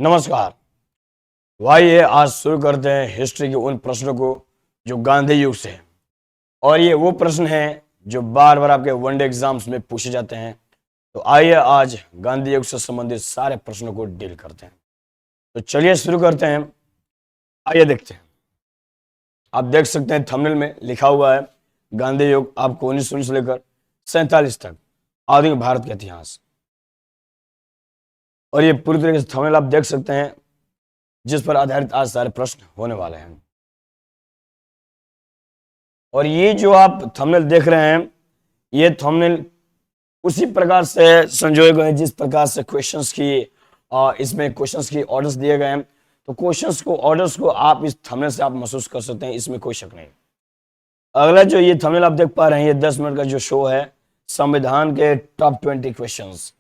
नमस्कार। तो आइए आज शुरू करते हैं हिस्ट्री के उन प्रश्नों को जो गांधी युग से हैं। और ये वो प्रश्न हैं जो बार बार आपके वनडे एग्जाम्स में पूछे जाते हैं। तो आइए आज गांधी युग से संबंधित सारे प्रश्नों को डील करते हैं। तो चलिए शुरू करते हैं। आइए देखते हैं। आप देख सकते हैं थंबनेल में लिखा हुआ है गांधी युग आपको 1919 से लेकर 47 तक आधुनिक भारत का इतिहास। और ये पूरी तरीके से थंबनेल आप देख सकते हैं जिस पर आधारित आज सारे प्रश्न होने वाले हैं। और ये जो आप थंबनेल देख रहे हैं ये थंबनेल उसी प्रकार से संजोए गए जिस प्रकार से क्वेश्चंस की इसमें क्वेश्चंस की ऑर्डर्स दिए गए हैं। तो क्वेश्चंस को ऑर्डर्स को आप इस थंबनेल से आप महसूस कर सकते हैं, इसमें कोई शक नहीं। अगला जो ये थंबनेल आप देख पा रहे हैं ये 10 मिनट का जो शो है संविधान के टॉप 20 क्वेश्चंस।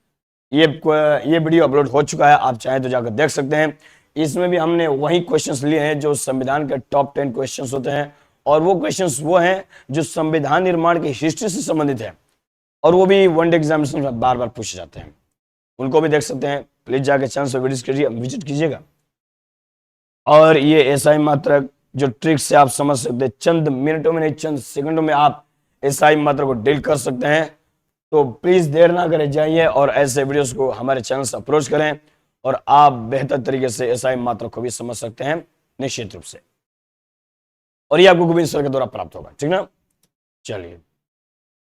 ये वीडियो अपलोड हो चुका है, आप चाहें तो जाकर देख सकते हैं। इसमें भी हमने वही क्वेश्चंस लिए हैं जो संविधान के टॉप 10 क्वेश्चंस होते हैं। और वो क्वेश्चंस वो हैं जो संविधान निर्माण की हिस्ट्री से संबंधित है और वो भी वनडे एग्जामिनेशन में बार बार पूछे जाते हैं। उनको भी देख सकते हैं। प्लीज जाकर चैनल पर विजिट कीजिएगा। और ये ऐसा ही मात्रक जो ट्रिक से आप समझ सकते हैं, चंद मिनटों में नहीं चंद सेकंडों में आप ऐसा ही मात्रक को डील कर सकते हैं। तो प्लीज देर ना करें, जाइए और ऐसे वीडियोस को हमारे चैनल से अप्रोच करें और आप बेहतर तरीके से ऐसा ही मात्रक को भी समझ सकते हैं निश्चित रूप से। और ये आपको गोविंद सर के द्वारा प्राप्त होगा, ठीक ना। चलिए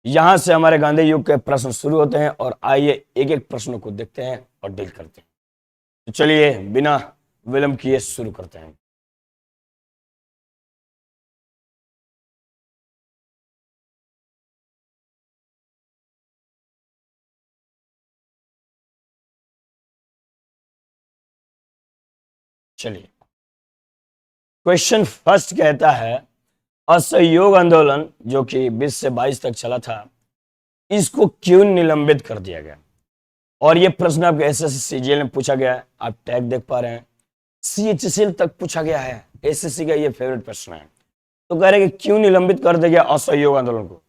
यहां से हमारे गांधी युग के प्रश्न शुरू होते हैं और आइए एक एक प्रश्नों को देखते हैं और डील करते हैं। तो चलिए बिना विलंब किए शुरू करते हैं। चलिए क्वेश्चन फर्स्ट कहता है असहयोग आंदोलन जो कि 20 से 22 तक चला था इसको क्यों निलंबित कर दिया गया। और ये प्रश्न आपके एसएससी सीजीएल में पूछा गया है, आप टैग देख पा रहे हैं। सीएचसीएल तक पूछा गया है, एसएससी का ये फेवरेट प्रश्न है। तो कह रहे कि क्यों निलंबित कर दिया गया असहयोग आंदोलन को।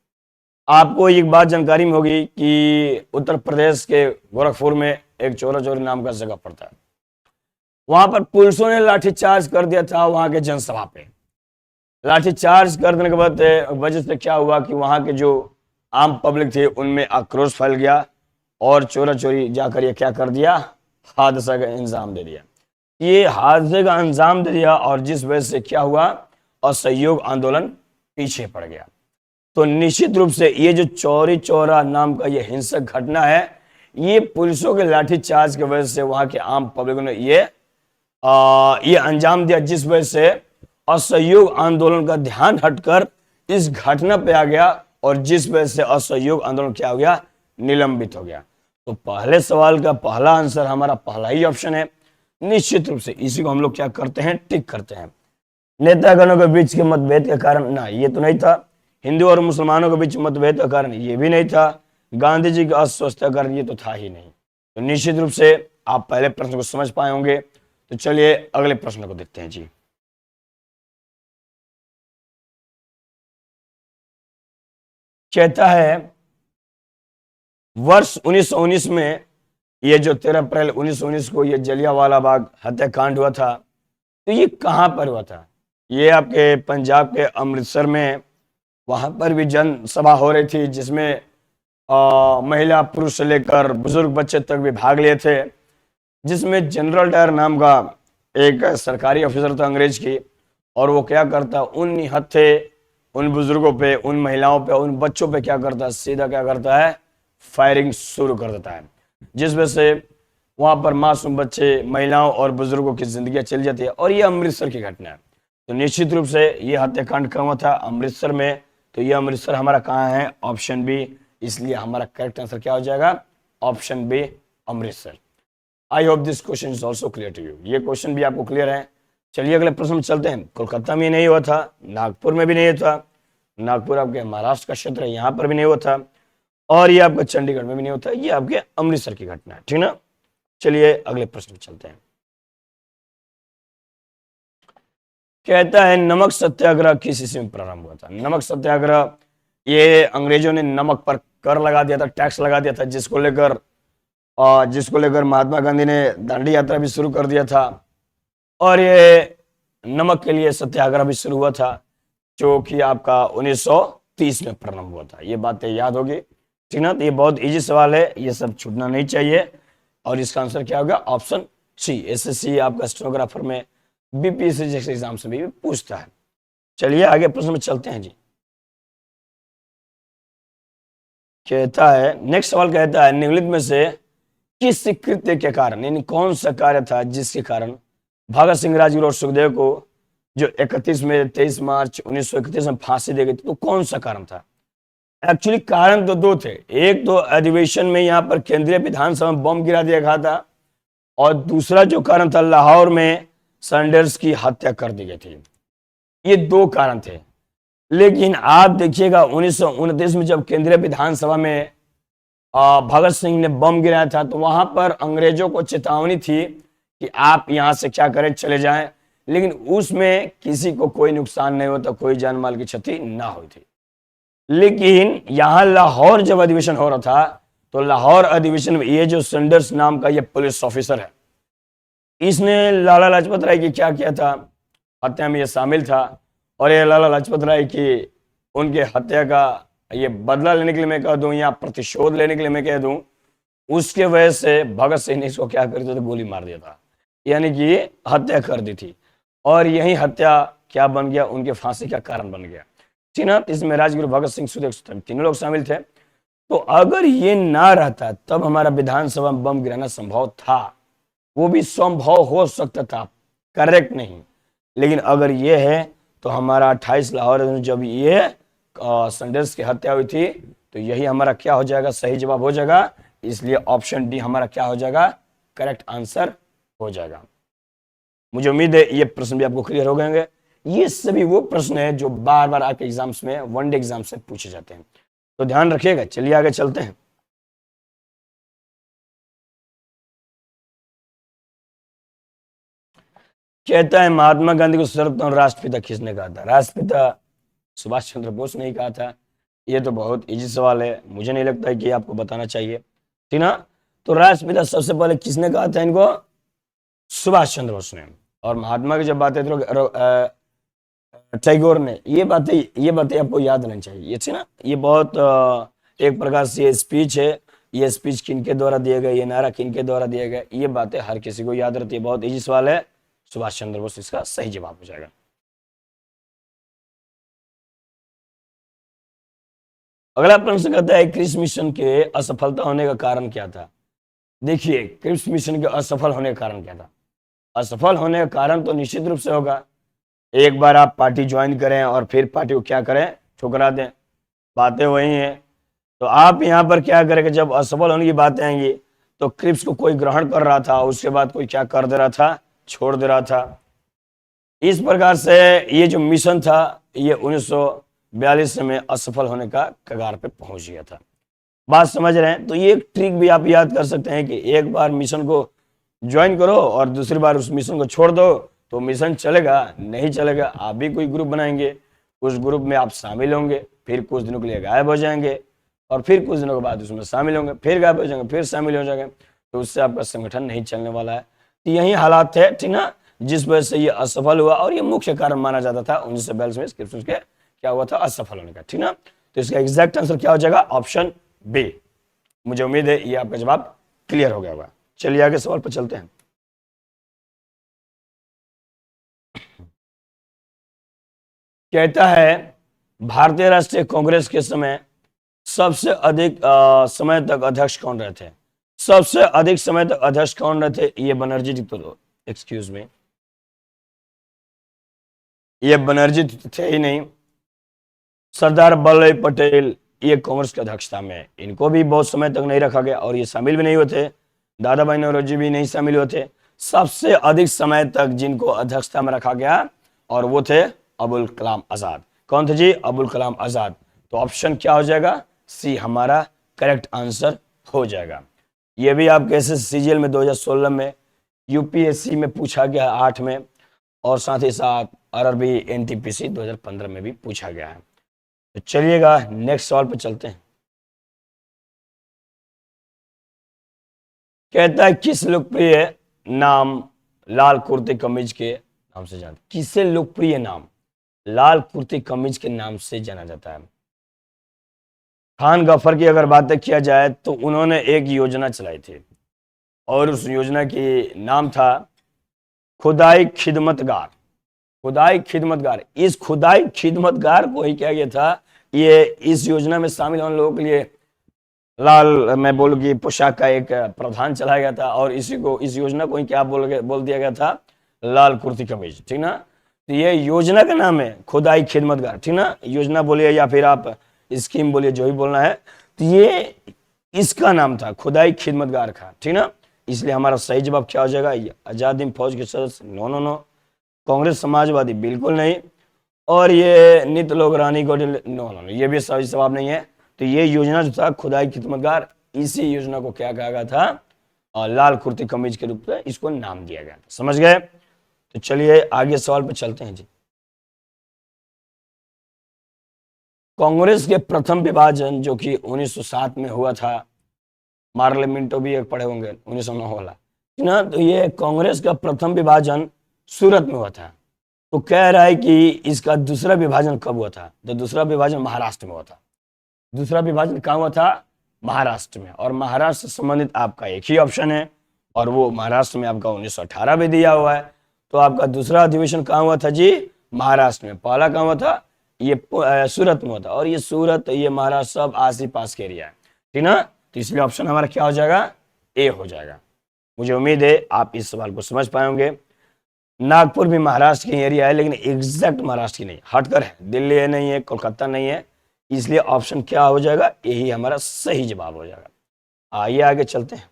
आपको एक बात जानकारी में होगी कि उत्तर प्रदेश के गोरखपुर में एक चोरा चोरी नाम का जगह पड़ता है। वहां पर पुलिसों ने लाठीचार्ज कर दिया था वहां के जनसभा पे। लाठीचार्ज कर देने के बाद वजह से क्या हुआ कि वहां के जो आम पब्लिक थे उनमें आक्रोश फैल गया और चोरा चोरी जाकर ये क्या कर दिया, हादसा का अंजाम दे दिया। ये हादसे का अंजाम दे दिया और जिस वजह से क्या हुआ, असहयोग आंदोलन पीछे पड़ गया। तो निश्चित रूप से ये जो चौरी चौरा नाम का ये हिंसक घटना है ये पुलिसों के लाठीचार्ज की वजह से वहां के आम पब्लिक ने ये अंजाम दिया, जिस वजह से असहयोग आंदोलन का ध्यान हटकर इस घटना पे आ गया और जिस वजह से असहयोग आंदोलन क्या हो गया, निलंबित हो गया। तो पहले सवाल का पहला आंसर हमारा पहला ही ऑप्शन है। निश्चित रूप से इसी को हम लोग क्या करते हैं, टिक करते हैं। नेतागणों के बीच के मतभेद के कारण ना, ये तो नहीं था। हिंदू और मुसलमानों के बीच मतभेद का कारण ये भी नहीं था। गांधी जी की अस्वस्थता का कारण ये तो था ही नहीं। तो निश्चित रूप से आप पहले प्रश्न को समझ पाए होंगे। तो चलिए अगले प्रश्न को देखते हैं जी। कहता है वर्ष 1919 में ये जो 13 अप्रैल 1919 को ये जलियांवाला बाग हत्याकांड हुआ था, तो ये कहां पर हुआ था। ये आपके पंजाब के अमृतसर में, वहां पर भी जनसभा हो रही थी जिसमें महिला पुरुष से लेकर बुजुर्ग बच्चे तक भी भाग लिए थे। जिसमें जनरल डायर नाम का एक सरकारी ऑफिसर था अंग्रेज की, और वो क्या करता, उन निहत्थे उन बुजुर्गों पे, उन महिलाओं पे, उन बच्चों पे क्या करता है, सीधा क्या करता है, फायरिंग शुरू कर देता है। जिस वजह से वहां पर मासूम बच्चे, महिलाओं और बुजुर्गों की जिंदगी चली जाती है। और ये अमृतसर की घटना है। तो निश्चित रूप से ये हत्याकांड कहाँ हुआ था, अमृतसर में। तो ये अमृतसर हमारा कहाँ है, ऑप्शन बी। इसलिए हमारा करेक्ट आंसर क्या हो जाएगा, option B, Amritsar. I hope this question is also clear to you. ये क्वेश्चन भी आपको क्लियर है। चलिए अगले प्रश्न में चलते हैं। कोलकाता में नहीं हुआ था, नागपुर में भी नहीं हुआ था। नागपुर आपके महाराष्ट्र का क्षेत्र है, यहाँ पर भी नहीं हुआ था। और ये आपका चंडीगढ़ में भी नहीं होता। ये आपके अमृतसर की घटना है, ठीक ना। चलिए अगले प्रश्न में चलते हैं। कहता है नमक सत्याग्रह किस ईस्वी में प्रारंभ हुआ था। नमक सत्याग्रह ये अंग्रेजों ने नमक पर कर लगा दिया था, टैक्स लगा दिया था, जिसको लेकर और जिसको लेकर महात्मा गांधी ने दांडी यात्रा भी शुरू कर दिया था, और ये नमक के लिए सत्याग्रह भी शुरू हुआ था, जो कि आपका 1930 में प्रारंभ हुआ था। ये बातें याद होगी, ठीक ना। तो ये बहुत इजी सवाल है, ये सब छूटना नहीं चाहिए। और इसका आंसर क्या होगा? Option C. एसएससी आपका स्टेनोग्राफर में, बीपीएससी जैसे एग्जाम से भी पूछता है। चलिए आगे प्रश्न में चलते हैं जी। कहता है, नेक्स्ट सवाल कहता है, निम्नलिखित में से किस कृत्य के कारण, यानी कौन सा कार्य था जिसके कारण भगत सिंह, राजगुरु और सुखदेव को जो 23 मार्च 1931 में फांसी दी गई थी, तो कौन सा कारण था? एक्चुअली कारण तो दो थे। एक तो अधिवेशन में यहाँ पर केंद्रीय विधानसभा में बम गिरा दिया गया था, और दूसरा जो कारण था, लाहौर में सैंडर्स की हत्या कर दी गई थी। ये दो कारण थे। लेकिन आप देखिएगा 1929 में जब केंद्रीय विधानसभा में भगत सिंह ने बम गिराया था, तो वहां पर अंग्रेजों को चेतावनी थी कि आप यहां से क्या करें, चले जाएं। लेकिन उसमें किसी को कोई नुकसान नहीं होता, कोई जान माल की क्षति ना हुई थी। लेकिन यहां लाहौर जब अधिवेशन हो रहा था, तो लाहौर अधिवेशन में ये जो सैंडर्स नाम का ये पुलिस ऑफिसर है, इसने लाला लाजपत राय की क्या किया था, हत्या में ये शामिल था। और ये लाला लाजपत राय की उनके हत्या का ये बदला लेने के लिए मैं कह दूं, या प्रतिशोध लेने के लिए मैं कह दूं, उसके वजह से भगत सिंह ने इसको क्या कर दिया था, गोली मार दिया था, यानी कि हत्या कर दी थी। और यही हत्या क्या बन गया, उनके फांसी का कारण बन गया, ठीक ना। इसमें राजगुरु, भगत सिंह, सुखदेव, तीनों लोग शामिल थे। तो अगर ये ना रहता, तब हमारा विधानसभा में बम गिराना संभव था, वो भी संभव हो सकता था, करेक्ट नहीं। लेकिन अगर ये है, तो हमारा 28 लाहौर जब ये सैंडर्स की हत्या हुई थी, तो यही हमारा क्या हो जाएगा, सही जवाब हो जाएगा। इसलिए ऑप्शन डी हमारा क्या हो जाएगा, करेक्ट आंसर हो जाएगा। मुझे उम्मीद है ये प्रश्न भी आपको क्लियर हो गए होंगे। ये सभी वो प्रश्न है जो बार बार आपके एग्जाम्स में, वनडे एग्जाम से पूछे जाते हैं, तो ध्यान रखिएगा। चलिए आगे चलते हैं। कहता है, महात्मा गांधी को सर्वप्रथम राष्ट्रपिता किसने कहा था? राष्ट्रपिता सुभाष चंद्र बोस ने ही कहा था। ये तो बहुत इजी सवाल है, मुझे नहीं लगता है कि आपको बताना चाहिए, ठीक ना। तो राष्ट्रपिता सबसे पहले किसने कहा था इनको? सुभाष चंद्र बोस ने। और महात्मा की जब बातें टैगोर ने। ये बातें आपको याद रहनी चाहिए, ये थी ना। ये बहुत एक प्रकार से ये स्पीच है, ये स्पीच किनके द्वारा दिए गए, ये नारा किनके द्वारा दिए गए, ये बातें हर किसी को याद रहती है। बहुत इजी सवाल है, सुभाष चंद्र बोस इसका सही जवाब हो जाएगा। अगला प्रश्न कहता है, क्रिप्स मिशन के असफलता होने का कारण क्या था? देखिए, क्रिप्स मिशन के असफल होने का कारण क्या था? असफल होने का कारण तो निश्चित रूप से होगा, एक बार आप पार्टी ज्वाइन करें और फिर पार्टी को क्या करें, ठुकरा दें। बातें वही हैं। तो आप यहां पर क्या करेंगे, जब असफल होने की बातें आएंगी, तो क्रिप्स को कोई ग्रहण कर रहा था, उसके बाद कोई क्या कर दे रहा था, छोड़ दे रहा था। इस प्रकार से ये जो मिशन था, ये 1942 में असफल होने का कगार पे पहुंच गया था। बात समझ रहे हैं? तो ये एक ट्रिक भी आप याद कर सकते हैं कि एक बार मिशन को ज्वाइन करो और दूसरी बार उस मिशन को छोड़ दो, तो मिशन चलेगा नहीं चलेगा, आप भी कोई ग्रुप बनाएंगे, उस ग्रुप में आप शामिल होंगे, फिर कुछ दिनों के लिए गायब हो जाएंगे, और फिर कुछ दिनों के बाद उसमें शामिल होंगे, फिर गायब हो जाएंगे, फिर शामिल हो जाएंगे, तो उससे आपका संगठन नहीं चलने वाला है। तो यही हालात थे, ठीक ना, जिस वजह से ये असफल हुआ। और ये मुख्य कारण माना जाता था 1942 में क्रिप्स के क्या हुआ था, असफल होने का, ठीक ना। तो इसका एग्जैक्ट आंसर क्या हो जाएगा, ऑप्शन बी। मुझे उम्मीद है ये आपका जवाब क्लियर हो गया होगा। चलिए आगे सवाल पर चलते हैं। कहता है, भारतीय राष्ट्रीय कांग्रेस के समय सबसे अधिक समय तक अध्यक्ष कौन रहे थे? सबसे अधिक समय तक अध्यक्ष कौन रहे थे? ये बनर्जी जी, तो एक्सक्यूज मी, ये बनर्जी थे ही नहीं, सरदार वल्लभ भाई पटेल ये कांग्रेस के अध्यक्षता में, इनको भी बहुत समय तक नहीं रखा गया, और ये शामिल भी नहीं होते, दादा भाई नौरोजी भी नहीं शामिल होते। सबसे अधिक समय तक जिनको अध्यक्षता में रखा गया, और वो थे अबुल कलाम आजाद। कौन थे जी? अबुल कलाम आजाद। तो ऑप्शन क्या हो जाएगा, सी हमारा करेक्ट आंसर हो जाएगा। ये भी आपके एसएससीजीएल में 2016 में, यूपीएससी में पूछा गया 8 में, और साथ ही साथ आरआरबी एनटीपीसी 2015 में भी पूछा गया है। तो चलिएगा नेक्स्ट सवाल पर चलते हैं। कहता है किस लोकप्रिय नाम लाल कुर्ते कमीज के नाम से जाना, किसे लोकप्रिय नाम लाल कुर्ते कमीज के नाम से जाना जाता है? खान गफर की अगर बातें किया जाए तो उन्होंने एक योजना चलाई थी और उस योजना की नाम था खुदाई खिदमतगार। खुदाई खिदमतगार, इस खुदाई खिदमतगार को ही क्या गया था, ये इस योजना में शामिल होने लोगों के लिए लाल, मैं बोलूँ कि पोशाक का एक प्रावधान चलाया गया था और इसी को, इस योजना को ही क्या बोल दिया गया था, लाल कुर्ती कमीज, ठीक ना। तो ये योजना का नाम है खुदाई खिदमतगार, ठीक ना। योजना बोलिए या फिर आप स्कीम बोलिए, जो भी बोलना है, तो ये इसका नाम था खुदाई खिदमतगार का, ठीक ना। इसलिए हमारा सही जवाब क्या हो जाएगा, आजाद हिंद फौज के सदस्य, no no no. Congress Samajwadi, बिल्कुल नहीं। और ये नित लोग रानी गोडिल, नो नो नो, ये भी सही जवाब नहीं है। तो ये योजना जो था खुदाई खिदमतगार, इसी योजना को क्या कहा गया था, और लाल कुर्ती कमीज के रूप में इसको नाम दिया गया था। समझ गए? तो चलिए आगे सवाल पे चलते हैं जी। कांग्रेस के प्रथम विभाजन जो कि 1907 में हुआ था, पार्लियामेंटो भी एक पढ़े होंगे 1909 वाला, ना। तो ये कांग्रेस का प्रथम विभाजन सूरत में हुआ था। तो कह रहा है कि इसका दूसरा विभाजन कब हुआ था? तो दूसरा विभाजन महाराष्ट्र में हुआ था। दूसरा विभाजन कहाँ हुआ था? महाराष्ट्र में। और महाराष्ट्र से संबंधित आपका एक ही ऑप्शन है और वो महाराष्ट्र में आपका 1918 में दिया हुआ है। तो आपका दूसरा अधिवेशन कहाँ हुआ था जी? महाराष्ट्र में। पहला कहाँ हुआ था? ये सूरत में हुआ था। और ये सूरत, ये महाराष्ट्र सब आस ही पास के एरिया है, ठीक ना। तो इसलिए ऑप्शन हमारा क्या हो जाएगा? ए हो जाएगा। मुझे उम्मीद है आप इस सवाल को समझ पाएंगे। नागपुर भी महाराष्ट्र की एरिया है, लेकिन एग्जैक्ट महाराष्ट्र की नहीं, हटकर है, दिल्ली है नहीं है, कोलकाता नहीं है। इसलिए ऑप्शन क्या हो जाएगा? यही हमारा सही जवाब हो जाएगा। आइए आगे चलते हैं।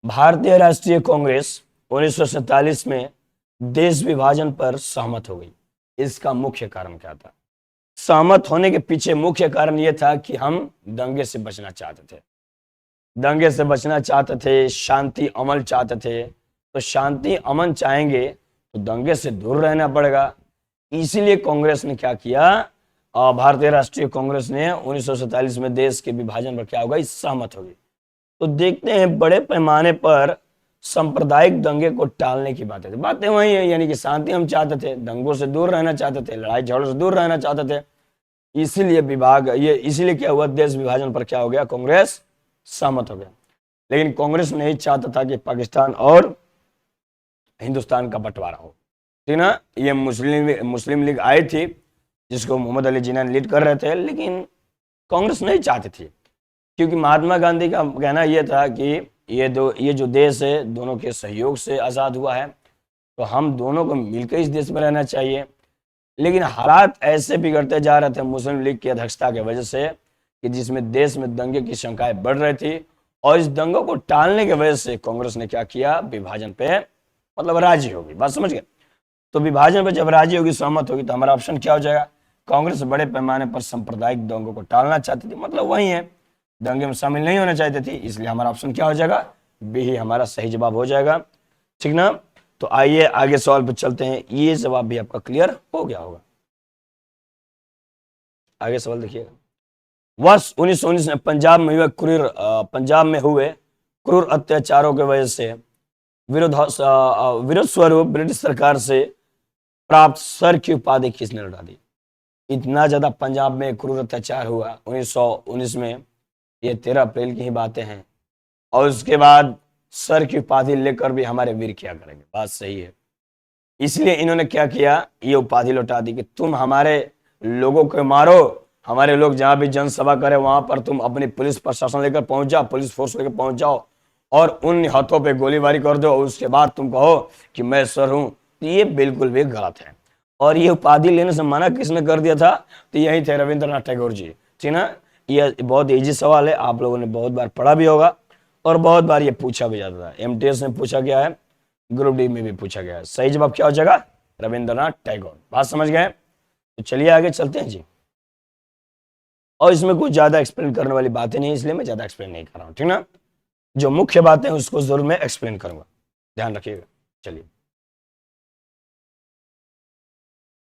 भारतीय राष्ट्रीय कांग्रेस 1947 में देश विभाजन पर सहमत हो गई। इसका मुख्य कारण क्या था? सहमत होने के पीछे मुख्य कारण यह था कि हम दंगे से बचना चाहते थे। दंगे से बचना चाहते थे, शांति अमन चाहते थे। तो शांति अमन चाहेंगे तो दंगे से दूर रहना पड़ेगा। इसीलिए कांग्रेस ने क्या किया, भारतीय राष्ट्रीय कांग्रेस ने 1947 में देश के विभाजन पर क्या होगा, सहमत हो गई। तो देखते हैं बड़े पैमाने पर सांप्रदायिक दंगे को टालने की बातें वही है, यानी कि शांति हम चाहते थे, दंगों से दूर रहना चाहते थे, लड़ाई झगड़ों से दूर रहना चाहते थे। इसीलिए क्या हुआ, देश विभाजन पर क्या हो गया, कांग्रेस सहमत हो गया। लेकिन कांग्रेस नहीं चाहता था कि पाकिस्तान और हिंदुस्तान का बंटवारा हो, ठीक ना। ये मुस्लिम लीग आई थी जिसको मोहम्मद अली जिन्ना लीड कर रहे थे, लेकिन कांग्रेस नहीं चाहती थी, क्योंकि महात्मा गांधी का कहना यह था कि ये जो देश है दोनों के सहयोग से आज़ाद हुआ है, तो हम दोनों को मिलकर इस देश में रहना चाहिए। लेकिन हालात ऐसे बिगड़ते जा रहे थे मुस्लिम लीग की अध्यक्षता की वजह से, कि जिसमें देश में दंगे की शंकाएं बढ़ रही थी, और इस दंगों को टालने की वजह से कांग्रेस ने क्या किया, विभाजन पे मतलब राजी होगी। बात समझ गए? तो विभाजन पे जब राजी होगी, सहमत होगी, तो हमारा ऑप्शन क्या हो जाएगा, कांग्रेस बड़े पैमाने पर सांप्रदायिक दंगों को टालना चाहती थी, मतलब वही है, दंगे में शामिल नहीं होना चाहती थी। इसलिए हमारा ऑप्शन क्या हो जाएगा, बी ही हमारा सही जवाब हो जाएगा, ठीक ना। तो आइए आगे सवाल पर चलते हैं। ये जवाब भी आपका क्लियर हो गया होगा। आगे सवाल देखिएगा। वर्ष 1919 में पंजाब में हुए क्रूर अत्याचारों की वजह से विरोध स्वरूप ब्रिटिश सरकार से प्राप्त सर की उपाधि किसने लौटा दी? इतना ज्यादा पंजाब में क्रूर अत्याचार हुआ 1919 में, ये 13 अप्रैल की ही बातें हैं, और उसके बाद सर की उपाधि लेकर भी हमारे वीर क्या करेंगे? बात सही है। इसलिए इन्होंने क्या किया, ये उपाधि लौटा दी कि तुम हमारे लोगों को मारो, हमारे लोग जहां भी जनसभा करे वहां पर तुम अपनी पुलिस प्रशासन लेकर पहुंच जाओ, पुलिस फोर्स लेकर पहुंच जाओ, और उन हाथों पे गोलीबारी कर दो, उसके बाद तुम कहो कि मैं सर हूं। तो ये बिल्कुल भी गलत है। और ये उपाधि लेने से मना किसने कर दिया था? तो यही थे रविंद्रनाथ टैगोर जी, ठीक ना। ये बहुत इजी सवाल है, आप लोगों ने बहुत बार पढ़ा भी होगा और बहुत बार ये पूछा भी जाता था। एमटीएस में पूछा गया है, ग्रुप डी में भी पूछा गया है। सही जवाब क्या हो जाएगा? रविंद्रनाथ टैगोर। बात समझ गए? तो चलिए आगे चलते हैं जी। और इसमें कुछ ज्यादा एक्सप्लेन करने वाली बातें नहीं, इसलिए मैं ज्यादा एक्सप्लेन नहीं कर रहा हूं, ठीक ना। जो मुख्य बातें हैं उसको जरूर मैं एक्सप्लेन करूंगा, ध्यान रखिएगा। चलिए,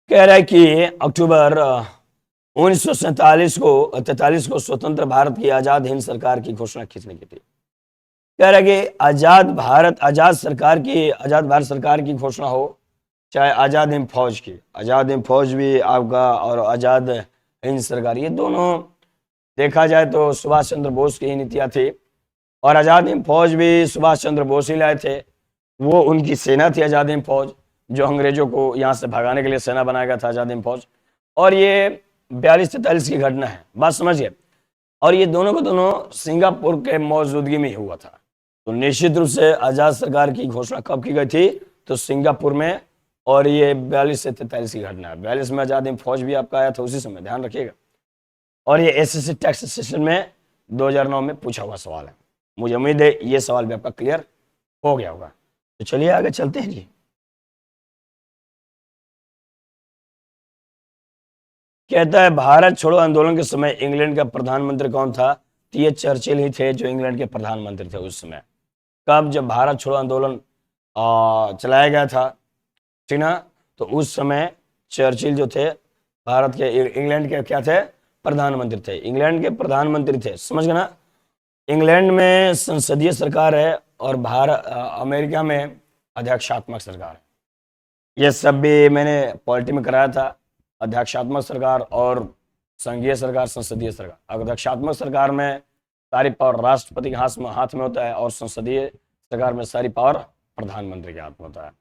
कह रहा है कि अक्टूबर 1947 को स्वतंत्र भारत की आजाद हिंद सरकार की घोषणा किसने की थी? कह रहा है कि आजाद भारत सरकार की घोषणा हो, चाहे आजाद हिंद फौज की, आजाद हिंद फौज भी आपका और आजाद हिंद सरकार, ये दोनों देखा जाए तो सुभाष चंद्र बोस की ही नीतियां थी। और आजाद हिंद फौज भी सुभाष चंद्र बोस ही लाए थे, वो उनकी सेना थी आजाद हिंद फौज, जो अंग्रेजों को यहाँ से भगाने के लिए सेना बनाया गया था आजाद हिंद फौज। और ये 42-43 की घटना है, बात समझिए। और ये दोनों को दोनों सिंगापुर के मौजूदगी में हुआ था। तो निश्चित रूप से आजाद सरकार की घोषणा कब की गई थी, तो सिंगापुर में। और ये 42 से 43 की घटना है। 42 में आजाद हिंद फौज भी आपका आया था उसी समय, ध्यान रखिएगा। और ये एसएससी टेक्स्ट सेशन में 2009 में पूछा हुआ सवाल है। मुझे उम्मीद है ये सवाल भी आपका क्लियर हो गया होगा। तो चलिए आगे चलते हैं जी। कहता है भारत छोड़ो आंदोलन के समय इंग्लैंड का प्रधानमंत्री कौन था? तो ये चर्चिल ही थे जो इंग्लैंड के प्रधानमंत्री थे उस समय। कब? जब भारत छोड़ो आंदोलन चलाया गया था, ठीक ना, तो उस समय चर्चिल जो थे भारत के, इंग्लैंड के क्या थे? प्रधानमंत्री थे। इंग्लैंड के प्रधानमंत्री थे, समझ गए ना। इंग्लैंड में संसदीय सरकार है और अमेरिका में अध्यक्षात्मक सरकार है। ये सब भी मैंने पॉलिटी में कराया था। अध्यक्षात्मक सरकार और संघीय सरकार, संसदीय सरकार। अध्यक्षात्मक सरकार में सारी पावर राष्ट्रपति के हाथ में होता है और संसदीय सरकार में सारी पावर प्रधानमंत्री के हाथ में होता है।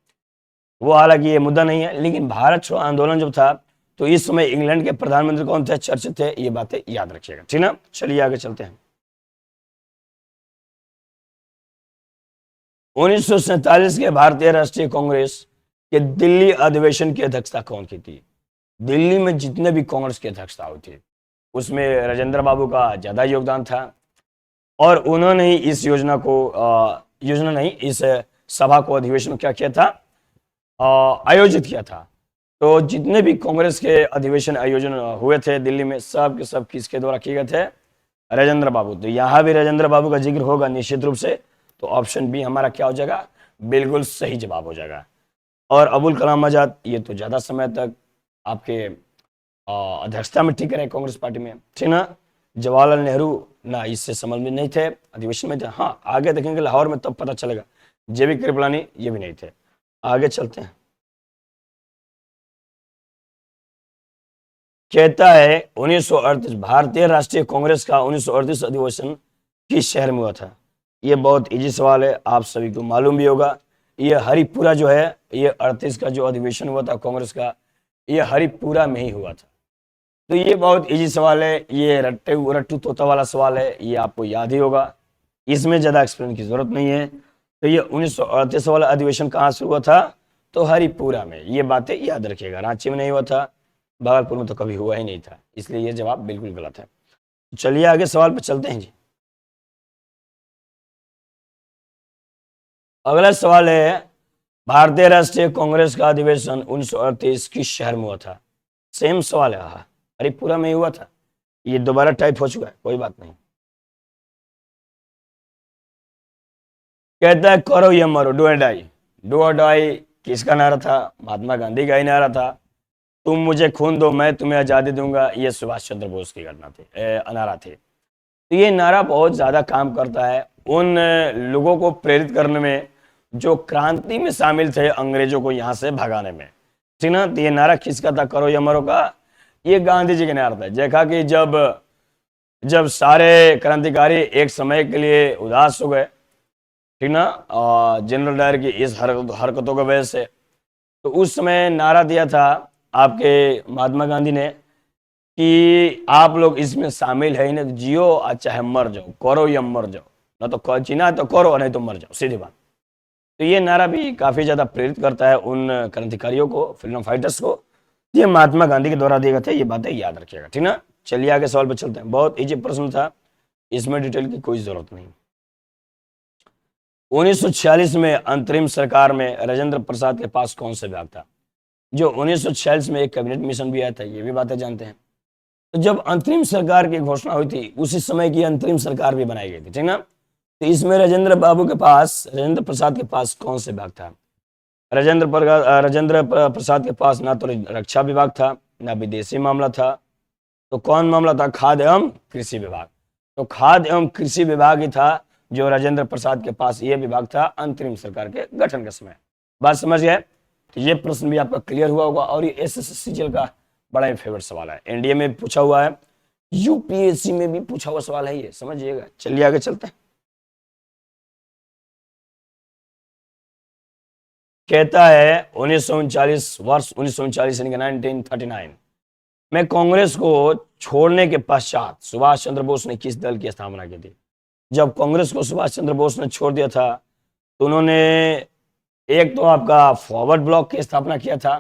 वो हालांकि ये मुद्दा नहीं है, लेकिन भारत छोड़ो आंदोलन जब था तो इस समय इंग्लैंड के प्रधानमंत्री कौन थे? चर्चित थे। ये बातें याद रखिएगा, ठीक ना। चलिए आगे चलते हैं। 1947 के भारतीय राष्ट्रीय कांग्रेस के दिल्ली अधिवेशन की अध्यक्षता कौन की थी? दिल्ली में जितने भी कांग्रेस की अध्यक्षता हुई थी उसमें राजेंद्र बाबू का ज्यादा योगदान था। और उन्होंने ही इस इस सभा को, अधिवेशन क्या किया था? आयोजित किया था। तो जितने भी कांग्रेस के अधिवेशन आयोजन हुए थे दिल्ली में, सब के सब किसके द्वारा किए गए थे? राजेंद्र बाबू। तो यहाँ भी राजेंद्र बाबू का जिक्र होगा निश्चित रूप से। तो ऑप्शन बी हमारा क्या हो जाएगा? बिल्कुल सही जवाब हो जाएगा। और अबुल कलाम आजाद, ये तो ज्यादा समय तक आपके अध्यक्षता में ठीक रहे कांग्रेस पार्टी में, ठीक ना। जवाहरलाल नेहरू ना इससे संबंध में नहीं थे, अधिवेशन में थे। हाँ, आगे देखेंगे लाहौर में तब पता चलेगा। जेबी कृपलानी ये भी नहीं थे। आगे चलते हैं। कहता है 1938 भारतीय राष्ट्रीय कांग्रेस का 1938 अधिवेशन किस शहर में हुआ था? ये बहुत इजी सवाल है, आप सभी को मालूम भी होगा। ये हरिपुरा जो है, ये 38 का जो अधिवेशन हुआ था कांग्रेस का, ये हरिपुरा में ही हुआ था। तो ये बहुत इजी सवाल है, ये रट्टू तोता वाला सवाल है, ये आपको याद ही होगा, इसमें ज्यादा एक्सप्लेन की जरूरत नहीं है। तो ये 1938 वाला अधिवेशन कहाँ से हुआ था? तो हरिपुरा में। ये बातें याद रखिएगा, रांची में नहीं हुआ था, भागलपुर में तो कभी हुआ ही नहीं था, इसलिए ये जवाब बिल्कुल गलत है। चलिए आगे सवाल पर चलते हैं जी। अगला सवाल है, भारतीय राष्ट्रीय कांग्रेस का अधिवेशन 1938 किस शहर में हुआ था? सेम सवाल है, हाँ, हरिपुरा में ही हुआ था। ये दोबारा टाइप हो चुका है, कोई बात नहीं। कहता है करो या मरो, डू और डाई। डू और डाई किसका नारा था? महात्मा गांधी का ही नारा था। तुम मुझे खून दो मैं तुम्हें आजादी दूंगा, ये सुभाष चंद्र बोस की नारा थी। तो ये नारा बहुत ज्यादा काम करता है उन लोगों को प्रेरित करने में जो क्रांति में शामिल थे, अंग्रेजों को यहाँ से भगाने में, ठीक ना। तो ये नारा किसका था, करो या मरो का? ये गांधी जी का नारा था। देखा कि जब सारे क्रांतिकारी एक समय के लिए उदास हो गए, ठीक ना, जनरल डायर की इस हरकतों की वजह से, तो उस समय नारा दिया था आपके महात्मा गांधी ने कि आप लोग इसमें शामिल है ही नहीं, जियो चाहे मर जाओ, करो या मर जाओ, ना तो जीना तो करो नहीं तो मर जाओ, सीधी बात। तो ये नारा भी काफी ज्यादा प्रेरित करता है उन क्रांतिकारियों को, फ्रीडम फाइटर्स को। ये महात्मा गांधी के द्वारा दिए गए थे, ये बातें याद रखिएगा, ठीक ना। चलिए आगे सवाल पर चलते हैं। बहुत इजी प्रश्न था, इसमें डिटेल की कोई जरूरत नहीं। 1946 में अंतरिम सरकार में राजेंद्र प्रसाद के पास कौन सा विभाग था? जो 1946 में एक कैबिनेट मिशन भी आया था, ये भी बातें जानते हैं। तो जब अंतरिम सरकार की घोषणा हुई थी उसी समय की अंतरिम सरकार भी बनाई गई थी, ठीक ना। तो इसमें राजेंद्र प्रसाद के पास कौन से विभाग था? राजेंद्र प्रसाद के पास ना तो रक्षा विभाग था, ना विदेशी मामला था, तो कौन मामला था? खाद्य एवं कृषि विभाग। तो खाद्य एवं कृषि विभाग ही था जो राजेंद्र प्रसाद के पास ये विभाग था अंतरिम सरकार के गठन के समय। बात समझ गए? तो ये प्रश्न भी आपका क्लियर हुआ होगा और ये एसएससीजीएल का बड़ा ही फेवरेट सवाल है, एनडीए में भी पूछा हुआ है, यूपीएससी में भी पूछा हुआ सवाल है, ये समझिएगा। चलिए आगे चलते हैं। कहता है 1939 वर्ष 1939 यानी 1939 में कांग्रेस को छोड़ने के पश्चात सुभाष चंद्र बोस ने किस दल की स्थापना की थी? जब कांग्रेस को सुभाष चंद्र बोस ने छोड़ दिया था तो उन्होंने एक तो आपका फॉरवर्ड ब्लॉक की स्थापना किया था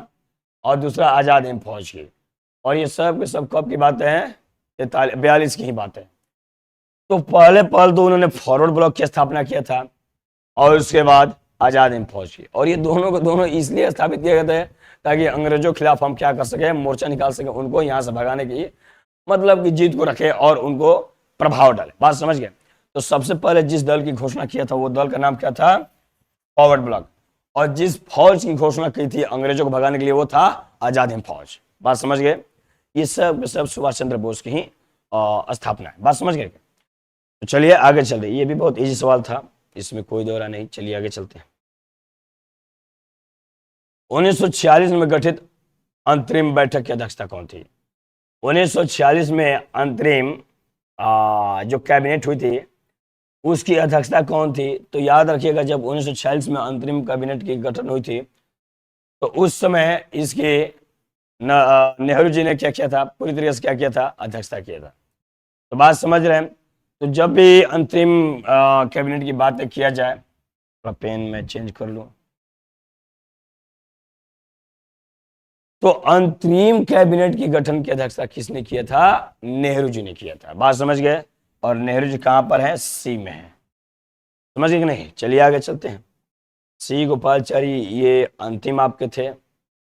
और दूसरा आजाद हिंद फौज की, और ये सब के सब कब की बातें हैं? 42 की ही बातें। तो पहले तो उन्होंने फॉरवर्ड ब्लॉक की स्थापना किया था और उसके बाद आजाद हिंद फौज की, और ये दोनों को दोनों इसलिए स्थापित किए गए थे ताकि अंग्रेजों के खिलाफ हम क्या कर सके, मोर्चा निकाल सके, उनको यहाँ से भगाने की, मतलब कि जीत को रखे और उनको प्रभाव डाले। बात समझ गए? तो सबसे पहले जिस दल की घोषणा किया था वो दल का नाम क्या था? Forward block. और जिस फौज की घोषणा की थी अंग्रेजों को भगाने के लिए वो था आजाद हिंद फौज। बात समझ गए? ये सब सुभाष चंद्र बोस की ही स्थापना है। बात समझ गए? तो चलिए आगे चल रहे, ये भी बहुत इजी सवाल था, इसमें कोई दौरा नहीं। चलिए आगे चलते हैं। 1946 में गठित अंतरिम बैठक की अध्यक्षता कौन थी? 1946 में अंतरिम जो कैबिनेट हुई थी उसकी अध्यक्षता कौन थी? तो याद रखिएगा जब 1946 में अंतरिम कैबिनेट की गठन हुई थी तो उस समय इसके नेहरू जी ने क्या किया था? पूरी तरीके से क्या किया था? अध्यक्षता किया था। तो बात समझ रहे हैं? तो जब भी अंतरिम कैबिनेट की बात किया जाए, थोड़ा पेन में चेंज कर लूं, तो अंतरिम कैबिनेट की गठन की अध्यक्षता किसने किया था? नेहरू जी ने किया था। बात समझ गए? और नेहरू जी कहां पर है? सी में है। समझ गए कि नहीं? चलिए आगे चलते हैं। सी गोपालचारी ये अंतिम आपके थे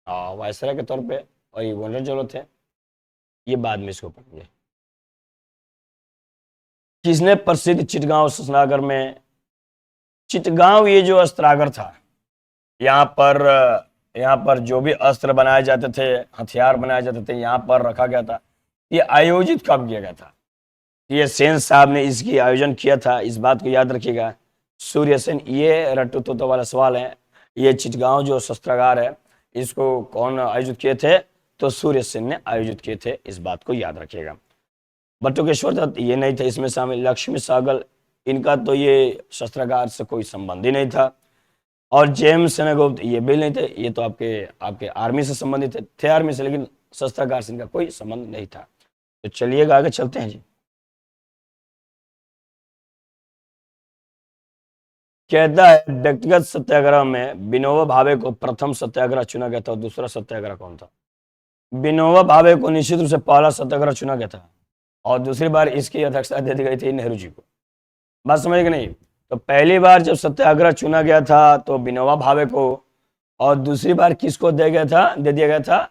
वायसराय के तौर पे, और ये गवर्नर जनरल थे, ये बाद में इसको पढ़ेंगे। किसने प्रसिद्ध चिटगांव शस्त्रागार में, चिटगांव ये जो अस्त्रागार था, यहाँ पर जो भी अस्त्र बनाए जाते थे, हथियार बनाए जाते थे, यहाँ पर रखा गया था। ये आयोजित कब किया गया था? ये सेन साहब ने इसकी आयोजन किया था, इस बात को याद रखिएगा। सूर्य सेन, ये रट्टू तोतो वाला सवाल है। ये चिटगांव जो शस्त्रागार है इसको कौन आयोजित किए थे? तो सूर्य सेन ने आयोजित किए थे, इस बात को याद रखिएगा। बटुकेश्वर दत्त ये नहीं थे इसमें शामिल। लक्ष्मी सहगल, इनका तो ये शस्त्रागार से कोई संबंध ही नहीं था। और जेम्स सेनगुप्त ये भी नहीं थे, ये तो आपके आर्मी से संबंधित थे आर्मी से, लेकिन शस्त्रागार से इनका कोई संबंध नहीं था। तो चलिएगा आगे चलते हैं जी। कहता है व्यक्तिगत सत्याग्रह में विनोबा भावे को प्रथम सत्याग्रह चुना गया था और दूसरा सत्याग्रह कौन था? विनोबा भावे को निश्चित रूप से पहला सत्याग्रह चुना गया था और दूसरी बार इसकी अध्यक्षता दे दी गई थी नेहरू जी को। बात समझ कि नहीं? तो पहली बार जब सत्याग्रह चुना गया था तो विनोबा भावे को, और दूसरी बार किसको दे दिया गया था?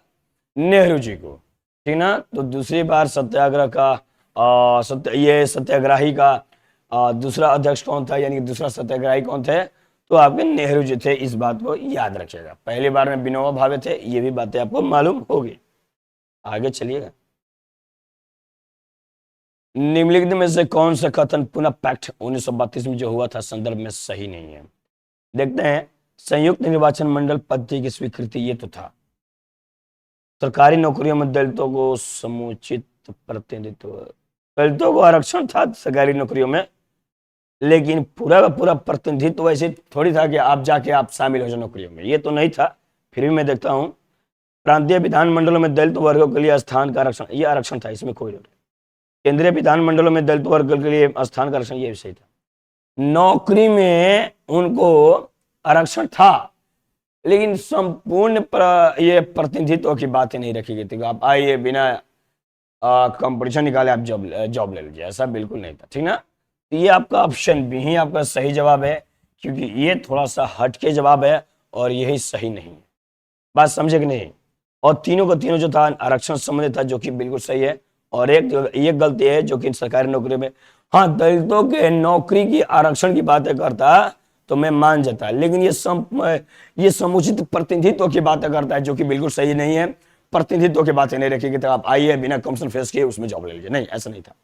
नेहरू जी को, ठीक ना? तो दूसरी बार सत्याग्रह का ये सत्याग्रही का दूसरा अध्यक्ष कौन था, यानी कि दूसरा सत्याग्रही कौन थे? तो आपके नेहरू जी थे, इस बात को याद रखिएगा। पहली बार में विनोबा भावे थे, ये भी बातें आपको मालूम होगी। आगे चलिएगा। निम्नलिखित में से कौन सा कथन पुनः पैक्ट 1932 में जो हुआ था संदर्भ में सही नहीं है? देखते हैं। संयुक्त निर्वाचन मंडल पद्धति की स्वीकृति ये तो था। सरकारी नौकरियों में दलितों को समुचित प्रतिनिधित्व, दलितों को आरक्षण था सरकारी नौकरियों में, लेकिन पूरा का पूरा प्रतिनिधित्व ऐसे थोड़ी था कि आप जाके आप शामिल हो जाए नौकरियों में, ये तो नहीं था। फिर भी मैं देखता हूँ प्रांतीय विधानमंडलों में दलित वर्गों के लिए स्थान का आरक्षण, ये आरक्षण था, इसमें कोई नहीं। केंद्रीय विधानमंडलों में दलित वर्ग के लिए स्थान का आरक्षण, ये भी सही था। नौकरी में उनको आरक्षण था, लेकिन संपूर्ण ये प्रतिनिधित्व की बातें नहीं रखी गई थी। आप आइए बिना कंपटीशन निकाले आप जॉब ले लीजिए, ऐसा बिल्कुल नहीं था, ठीक ना? तो ये आपका ऑप्शन बी ही आपका सही जवाब है, क्योंकि ये थोड़ा सा हटके जवाब है और यही सही नहीं है। बात समझे कि नहीं? और तीनों का तीनों जो था आरक्षण संबंधित था, जो कि बिल्कुल सही है। और एक गलती है जो कि सरकारी नौकरी में, हाँ दलितों के नौकरी की आरक्षण की बातें करता तो मैं मान जाता, लेकिन ये समुचित प्रतिनिधित्व की बातें करता है, जो कि बिल्कुल सही नहीं है। प्रतिनिधित्व की बातें नहीं रखेगी तो आप आइए बिना कंपटीशन फेस किए उसमें जॉब ले लीजिए, नहीं, ऐसा नहीं था।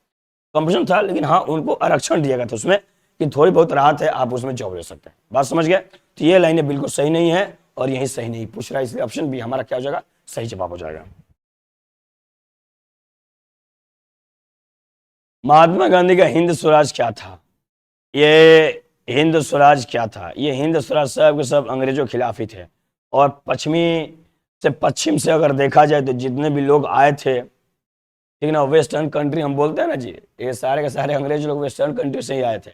कंपटीशन था, लेकिन हाँ उनको आरक्षण दिया गया था उसमें, कि थोड़ी बहुत राहत है, आप उसमें जॉब ले सकते हैं। बात समझ गए? तो ये लाइनें बिल्कुल सही नहीं है और यही सही नहीं पूछ रहा है, इसलिए ऑप्शन बी हमारा क्या हो जाएगा, सही जवाब हो जाएगा। महात्मा गांधी का हिंद स्वराज क्या था? ये हिंद स्वराज क्या था? ये हिंद स्वराज सब के सब अंग्रेजों के खिलाफ ही थे और पश्चिम से अगर देखा जाए तो जितने भी लोग आए थे, ठीक ना, वेस्टर्न कंट्री हम बोलते हैं ना जी, ये सारे के सारे अंग्रेज लोग वेस्टर्न कंट्री से ही आए थे।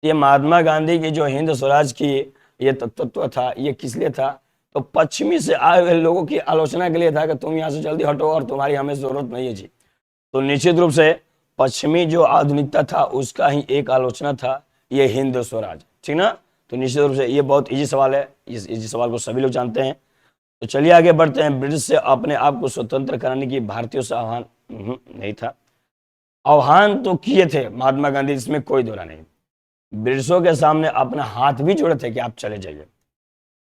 ये महात्मा गांधी की जो हिंद स्वराज की ये तत्व था, ये किस लिए था? तो पश्चिमी से आए हुए लोगों की आलोचना के लिए था कि तुम यहाँ से जल्दी हटो और तुम्हारी हमें जरूरत नहीं है जी। तो निश्चित रूप से पश्चिमी जो आधुनिकता था उसका ही एक आलोचना था ये हिंद स्वराज, ठीक ना। तो निश्चित रूप से ये बहुत इजी सवाल है, इस इजी सवाल को सभी लोग जानते हैं। तो चलिए आगे बढ़ते हैं। ब्रिटिश से अपने आप को स्वतंत्र कराने की भारतीयों से आह्वान नहीं था। आह्वान तो किए थे महात्मा गांधी, इसमें कोई दोहरा नहीं। ब्रिटिशों के सामने अपना हाथ भी जोड़े थे कि आप चले जाइए,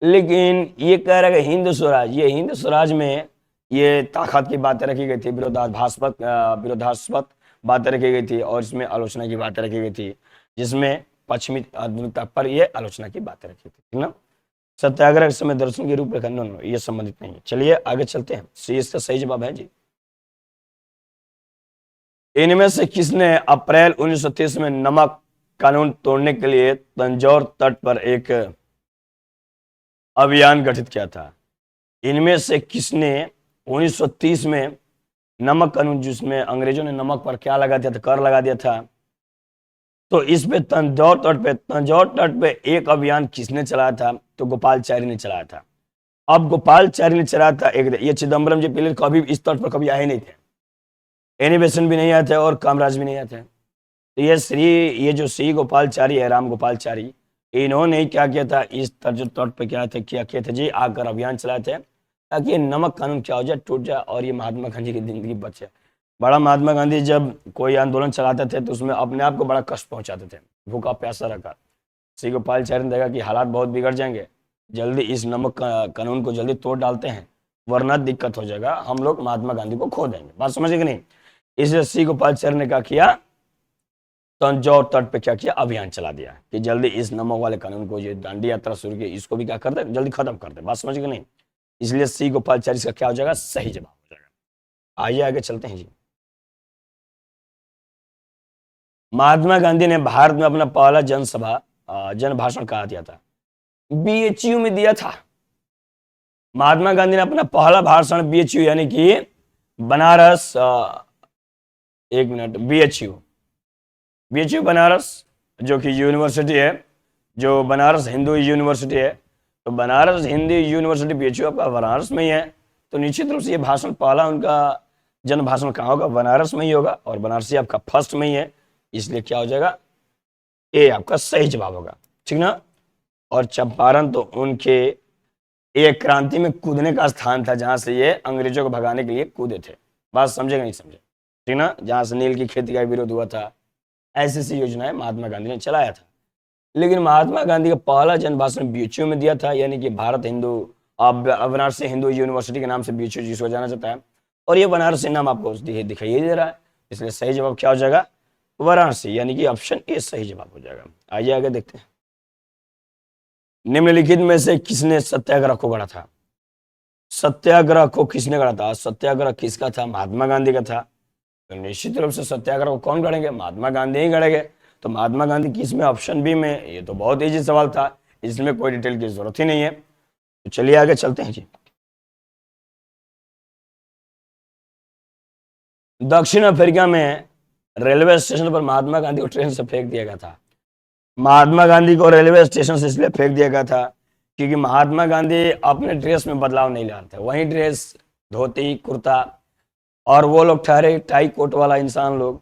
लेकिन ये कह रहा है कि हिंद स्वराज, ये हिंद स्वराज में ये ताकत की बातें रखी गई थी, विरोधास्पद बातें रखी गई थी और इसमें आलोचना की बातें रखी गई थी, जिसमें पश्चिमी आधुनिकता पर ये आलोचना की बातें रखी थी, ठीक ना। सत्याग्रह समय दर्शन की रूपरेखा, नो ये संबंधित नहीं है। चलिए आगे चलते हैं, इसका सही जवाब है जी। इनमें से किसने अप्रैल 1930 में नमक कानून तोड़ने के लिए तंजौर तट पर एक अभियान गठित किया था? इनमें से किसने 1930 में नमक कानून, जिसमें अंग्रेजों ने नमक पर क्या लगा दिया था, कर लगा दिया था, तो इस पे तंजौर तट पे एक अभियान किसने चलाया था? तो गोपालचारी ने चलाया था। अब गोपालचारी ने चलाया था एक, ये चिदम्बरम जी पहले कभी इस तट पर कभी आए नहीं थे, एनी बेसेंट भी नहीं आए थे और कामराज भी नहीं आए थे। तो ये जो श्री गोपालचारी है, राम गोपालचारी, इन्होंने क्या किया था, इस तट पे क्या किए थे जी, आकर अभियान चलाए थे ताकि ये नमक कानून क्या हो जाए, टूट जाए और ये महात्मा गांधी की जिंदगी बचे। बड़ा महात्मा गांधी जब कोई आंदोलन चलाते थे तो उसमें अपने आप को बड़ा कष्ट पहुंचाते थे, भूखा प्यासा रखा। श्री गोपालचारी ने देखा कि हालात बहुत बिगड़ जाएंगे, जल्दी इस नमक कानून को जल्दी तोड़ डालते हैं वरना दिक्कत हो जाएगा, हम लोग महात्मा गांधी को खो देंगे। बात समझे कि नहीं? इसलिए श्री गोपालचारी ने क्या किया, तंजौर तट पे क्या किया, अभियान चला दिया कि जल्दी इस नमक वाले कानून को, ये दांडी यात्रा शुरू की, इसको भी क्या कर दे, जल्दी खत्म कर दे। बात समझ कि नहीं? इसलिए श्री गोपालचारी का क्या हो जाएगा, सही जवाब हो जाएगा। आइए आगे चलते हैं जी। महात्मा गांधी ने भारत में अपना पहला जन भाषण कहाँ दिया था? बीएचयू में दिया था। महात्मा गांधी ने अपना पहला भाषण बीएचयू यानी कि बनारस, एक मिनट, बीएचयू बनारस जो कि यूनिवर्सिटी है, जो बनारस हिंदू यूनिवर्सिटी है, तो बनारस हिंदू यूनिवर्सिटी बीएचयू आपका बनारस में ही है। तो निश्चित रूप से ये भाषण पहला उनका जन भाषण कहाँ होगा, बनारस में ही होगा और बनारसी आपका फर्स्ट में ही है, इसलिए क्या हो जाएगा, ए आपका सही जवाब होगा, ठीक ना। और चंपारण तो उनके एक क्रांति में कूदने का स्थान था जहां से ये अंग्रेजों को भगाने के लिए कूदे थे। बात समझेगा नहीं समझे, ठीक ना, जहां से नील की खेती का विरोध हुआ था, ऐसी ऐसी योजनाएं महात्मा गांधी ने चलाया था। लेकिन महात्मा गांधी का पहला जन भाषण बीएचयू में दिया था, यानी कि भारत हिंदू, बनारसी हिंदू यूनिवर्सिटी के नाम से बीएचयू जिसको जाना जाता है, और ये बनारसी नाम आपको दिखाई दे रहा है, इसलिए सही जवाब क्या हो जाएगा, वाराणसी, यानी कि ऑप्शन ए सही जवाब हो जाएगा। आइए आगे देखते हैं। निम्नलिखित में से किसने सत्याग्रह को गढ़ा था? सत्याग्रह को किसने गढ़ा था? सत्याग्रह किसका था? महात्मा गांधी का था। तो निश्चित रूप से सत्याग्रह को कौन गढ़ेंगे? महात्मा गांधी ही गढ़ेंगे। तो महात्मा गांधी किस में? ऑप्शन बी में। ये तो बहुत इजी सवाल था, इसमें कोई डिटेल की जरूरत ही नहीं है। तो चलिए आगे चलते हैं जी। दक्षिण अफ्रीका में रेलवे स्टेशन पर महात्मा गांधी को ट्रेन से फेंक दिया गया था। महात्मा गांधी को रेलवे स्टेशन से इसलिए फेंक दिया गया था क्योंकि महात्मा गांधी अपने ड्रेस में बदलाव नहीं ला रहे थे। वही ड्रेस, धोती कुर्ता, और वो लोग ठहरे टाई कोट वाला इंसान लोग,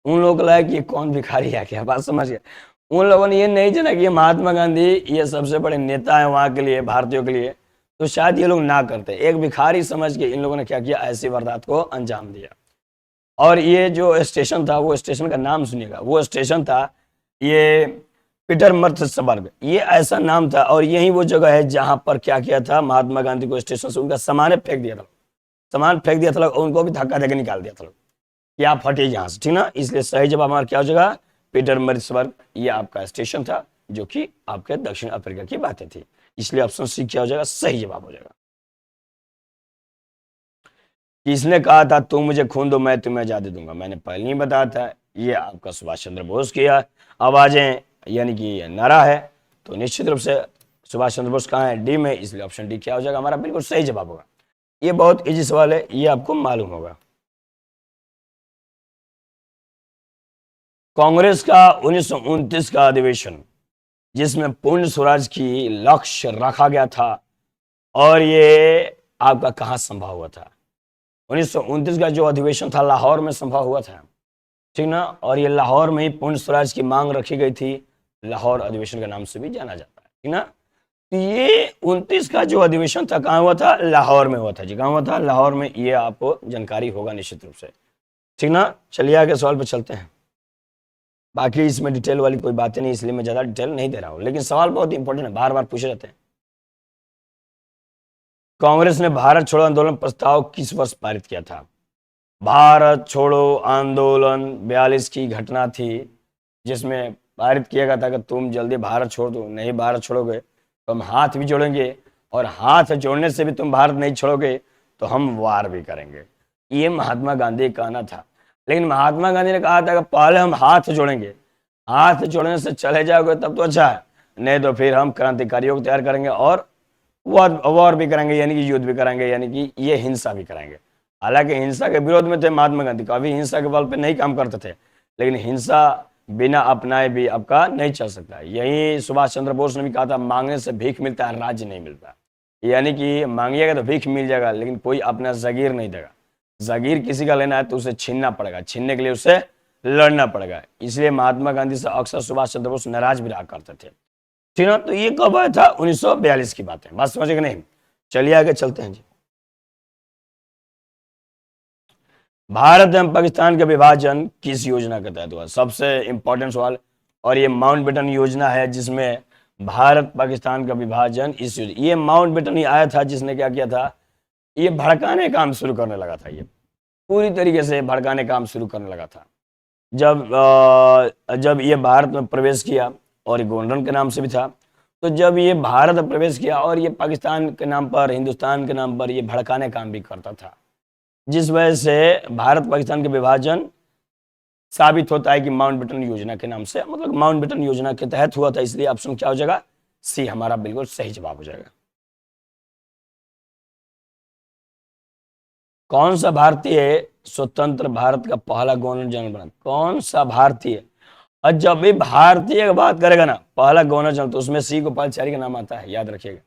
उन लोगों को लगा कि ये कौन भिखारी है क्या। बात समझ गए? उन लोगों ने ये नहीं जाना कि ये महात्मा गांधी ये सबसे बड़े नेता है वहां के लिए, भारतीयों के लिए, तो शायद ये लोग ना करते। एक भिखारी समझ के इन लोगों ने क्या किया, ऐसी वारदात को अंजाम दिया। और ये जो स्टेशन था, वो स्टेशन का नाम सुनिएगा, वो स्टेशन था ये पीटरमर्थसबर्ग, ये ऐसा नाम था। और यही वो जगह है जहां पर क्या किया था, महात्मा गांधी को स्टेशन से उनका सामान फेंक दिया था, सामान फेंक दिया था, उनको भी धक्का देकर निकाल दिया था कि आप हटिए यहाँ से, ठीक ना। इसलिए सही जवाब हमारा क्या हो जाएगा, पीटरमरिट्सबर्ग, ये आपका स्टेशन था जो कि आपके दक्षिण अफ्रीका की बातें थी। इसलिए ऑप्शन सी क्या हो जाएगा, सही जवाब हो जाएगा। किसने कहा था तुम मुझे खून दो मैं तुम्हें आजादी दूंगा? मैंने पहले ही बताया था, ये आपका सुभाष चंद्र बोस की आवाजें यानी कि नारा है। तो निश्चित रूप से सुभाष चंद्र बोस कहाँ है, डी में, इसलिए ऑप्शन डी क्या हो जाएगा हमारा, बिल्कुल सही जवाब होगा। ये बहुत इजी सवाल है, ये आपको मालूम होगा। कांग्रेस का 1929 का अधिवेशन जिसमें पूर्ण स्वराज की लक्ष्य रखा गया था, और ये आपका कहां संभव हुआ था? 1929 का जो अधिवेशन था लाहौर में संभव हुआ था, ठीक ना। और ये लाहौर में ही पूर्ण स्वराज की मांग रखी गई थी, लाहौर अधिवेशन के नाम से भी जाना जाता है, ठीक ना। तो ये 29 का जो अधिवेशन था कहाँ हुआ था, लाहौर में हुआ था जी। कहाँ हुआ था, लाहौर में। ये आपको जानकारी होगा निश्चित रूप से, ठीक ना। चलिए आगे सवाल पर चलते हैं। बाकी इसमें डिटेल वाली कोई बातें नहीं, इसलिए मैं ज्यादा डिटेल नहीं दे रहा हूं, लेकिन सवाल बहुत इंपॉर्टेंट है, बार बार पूछे जाते हैं। कांग्रेस ने भारत छोड़ो आंदोलन प्रस्ताव किस वर्ष पारित किया था? भारत छोड़ो आंदोलन 42 की घटना थी, जिसमें पारित किया गया था कि तुम जल्दी भारत छोड़ दो, नहीं भारत छोड़ोगे तो हम हाथ भी जोड़ेंगे, और हाथ जोड़ने से भी तुम भारत नहीं छोड़ोगे तो हम वार भी करेंगे। ये महात्मा गांधी का कहना था। लेकिन महात्मा गांधी ने कहा था कि पहले हम हाथ जोड़ेंगे, हाथ जोड़ने से चले जाओगे तब तो अच्छा है, नहीं तो फिर हम क्रांतिकारियों को तैयार करेंगे और वॉर भी करेंगे, यानी कि युद्ध भी करेंगे, यानी कि ये हिंसा भी करेंगे। हालांकि हिंसा के विरोध में थे महात्मा गांधी, कभी हिंसा के बल पे नहीं काम करते थे, लेकिन हिंसा बिना अपनाए भी आपका नहीं चल सकता। यही सुभाष चंद्र बोस ने भी कहा था, मांगने से भीख मिलता है, राज्य नहीं मिलता। यानी कि मांगिएगा तो भीख मिल जाएगा, लेकिन कोई अपना जागीर नहीं देगा। जागीर किसी का लेना है तो उसे छीनना पड़ेगा, छीनने के लिए उसे लड़ना पड़ेगा। इसलिए महात्मा गांधी से अक्सर सुभाष चंद्र बोस नाराज भी रहा करते थे, ठीक ना। तो ये कब आया था, 1942 की बात है, बात समझे कि नहीं। चलिए आगे चलते हैं जी। भारत एवं पाकिस्तान का विभाजन किस योजना के तहत हुआ? सबसे इंपॉर्टेंट सवाल। और ये माउंटबेटन योजना है, जिसमें भारत पाकिस्तान का विभाजन इस योजना, ये माउंटबेटन ही आया था जिसने क्या किया था, ये भड़काने काम शुरू करने लगा था। ये पूरी तरीके से भड़काने काम शुरू करने लगा था। जब ये भारत में प्रवेश किया, और ये गवर्नर के नाम से भी था, तो जब ये भारत प्रवेश किया और ये पाकिस्तान के नाम पर, हिंदुस्तान के नाम पर ये भड़काने काम भी करता था, जिस वजह से भारत पाकिस्तान के विभाजन साबित होता है कि माउंटबेटन योजना के नाम से, मतलब माउंटबेटन योजना के तहत हुआ था। इसलिए ऑप्शन क्या हो जाएगा, सी हमारा बिल्कुल सही जवाब हो जाएगा। कौन सा भारतीय स्वतंत्र भारत का पहला गवर्नर जनरल बना? कौन सा भारतीय? और जब भी भारतीय की बात करेगा ना पहला गवर्नर जनरल, तो उसमें सी गोपालाचारी का नाम आता है, याद रखिएगा।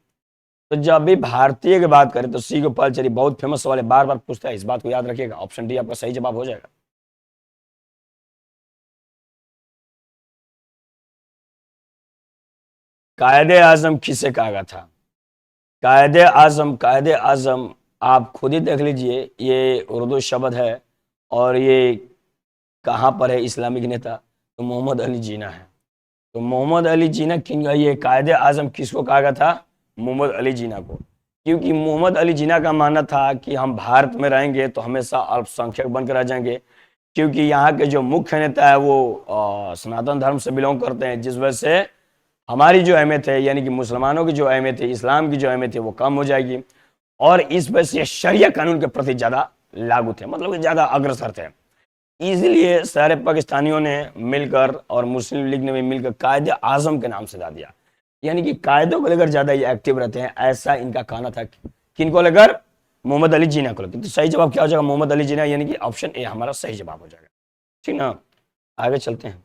तो जब भी भारतीय की बात करें तो सी गोपालाचारी बहुत फेमस सवाल है, बार बार पूछता है, इस बात को याद रखिएगा। ऑप्शन डी आपका सही जवाब हो जाएगा। कायदे आजम किसे कहा गया था? कायदे आजम, कायदे आजम आप खुद ही देख लीजिए, ये उर्दू शब्द है, और ये कहाँ पर है, इस्लामिक नेता, तो मोहम्मद अली जिन्ना है। तो मोहम्मद अली जिन्ना किन, ये कायदे आजम किसको कहा गया था? मोहम्मद अली जिन्ना को। क्योंकि मोहम्मद अली जिन्ना का मानना था कि हम भारत में रहेंगे तो हमेशा अल्पसंख्यक बनकर रह जाएंगे, क्योंकि यहाँ के जो मुख्य नेता है वो सनातन धर्म से बिलोंग करते हैं, जिस वजह से हमारी जो अहमियत है, यानी कि मुसलमानों की जो अहमियत है, इस्लाम की जो अहमियत है, वो कम हो जाएगी। और इस वजह से शरिया कानून के प्रति ज्यादा लागू थे, मतलब ज्यादा अग्रसर थे। इसलिए सारे पाकिस्तानियों ने मिलकर और मुस्लिम लीग ने भी मिलकर कायदे आजम के नाम से दा दिया, यानी कि कायदों को लेकर ज्यादा ये एक्टिव रहते हैं, ऐसा इनका कहना था। किनको लेकर? मोहम्मद अली जिन्ना को लेकर। तो सही जवाब क्या हो जाएगा, मोहम्मद अली जिन्ना, यानी कि ऑप्शन ए हमारा सही जवाब हो जाएगा, ठीक ना। आगे चलते हैं।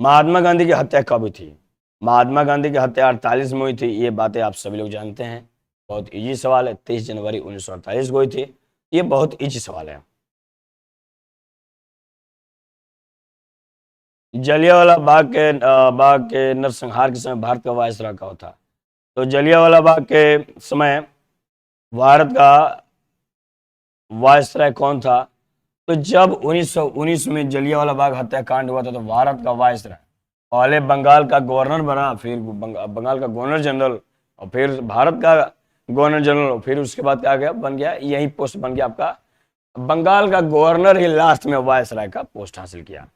महात्मा गांधी की हत्या कब हुई थी? महात्मा गांधी की हत्या 48 में हुई थी, ये बातें आप सभी लोग जानते हैं। बहुत इजी सवाल है, 23 जनवरी 1948 को हुई थी। ये बहुत इजी सवाल है। जलियांवाला बाग के नरसंहार के समय भारत का वायसराय कौन था? तो जलियांवाला बाग के समय भारत का वायसराय कौन था? तो जब 1919 में जलियांवाला बाग हत्याकांड हुआ था, तो भारत का वायसराय पहले बंगाल का गवर्नर बना, फिर बंगाल का गवर्नर जनरल, और फिर भारत का गवर्नर जनरल, फिर उसके बाद क्या गया, बन गया, यही पोस्ट बन गया आपका बंगाल का गवर्नर ही लास्ट में वायसराय का पोस्ट हासिल किया।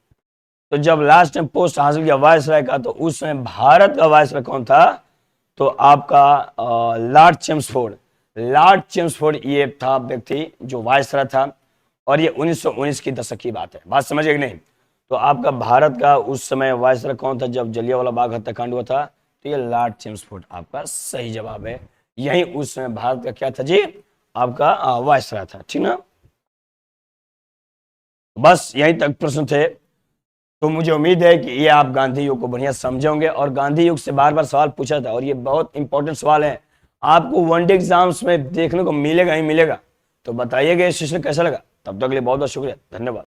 तो जब लास्ट में पोस्ट हासिल किया वायसराय का, तो उस समय भारत का वायसराय कौन था? तो आपका लॉर्ड चेम्सफोर्ड। लॉर्ड चेम्सफोर्ड ये था व्यक्ति जो वायसराय था, और ये 1919 की दशक की बात है। बात समझ गए कि नहीं? तो आपका भारत का उस समय वायसराय कौन था जब जलियांवाला बाग हत्याकांड हुआ था? तो ये लॉर्ड चेम्सफोर्ड आपका सही जवाब है। यही उस समय भारत का क्या था जी? आपका वायसराय था। ठीक ना? बस यहीं तक प्रश्न थे। तो मुझे उम्मीद है कि ये आप गांधी युग को बढ़िया समझोगे, और गांधी युग से बार बार सवाल पूछा था, और ये बहुत इंपॉर्टेंट सवाल है, आपको वनडे एग्जाम्स में देखने को मिलेगा ही मिलेगा। तो बताइएगा ये सेशन कैसा लगा। तब तक के लिए बहुत बहुत शुक्रिया, धन्यवाद।